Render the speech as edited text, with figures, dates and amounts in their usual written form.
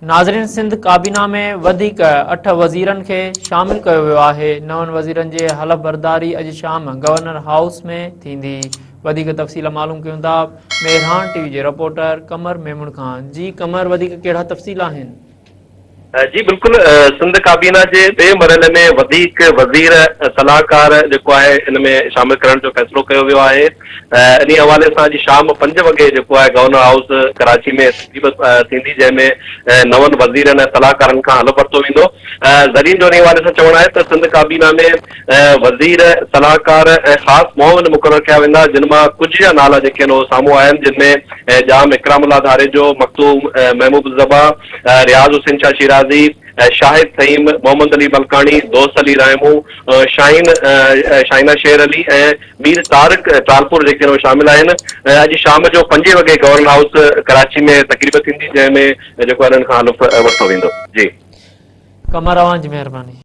नाज़रीन, सिंध काबीना में वधीक 8 वज़ीरनि खे शामिल कयो वियो आहे। नवनि वज़ीरनि जे हलफ़ बरदारी अॼु शाम गवर्नर हाउस में थींदी। वधीक तफ़सील मालूम कयूं था मेहरान टीवी जे रिपोर्टर कमर मेमून खान। जी कमर, वधीक कहिड़ा तफ़सील आहिनि? जी बिल्कुल, सिंध काबीना के ॿिए मरहले में वधीक वज़ीर सलाहकार जेको आहे इन में शामिल करण जो फ़ैसिलो कयो वियो आहे। इन हवाले सां अॼु शाम 5 वॻे जेको आहे गवर्नर हाउस कराची में तक़रीब थींदी, जंहिंमें नवनि वज़ीरनि ऐं सलाहकारनि खां हल वरितो वेंदो। ज़रीन जो इन हवाले सां चवणु आहे त सिंध काबीना में वज़ीर सलाहकार ऐं ख़ासि मुआविन मुक़ररु कया वेंदा, जिन मां कुझु जा नाला जेके आहिनि उहे साम्हूं आया आहिनि, जिनमें जाम इकरामुल्लाह धारेजो, मखतूम महमूद ज़बा, रियाज़ हुसैन शाह शिराज़ी, शाहिद सईम, मोहम्मद अली मलकानी, दोस्त अली रायमू, शाहिना शेर अली ऐं मीर तारिक तालपुर जेके आहिनि शामिल आहिनि। अॼु शाम जो 5 वॻे गवर्नर हाउस कराची में तक़रीब थींदी, जंहिंमें जेको आहे इन्हनि खां हलफ़ वरितो वेंदो। जी कमर, अवां जी महिरबानी।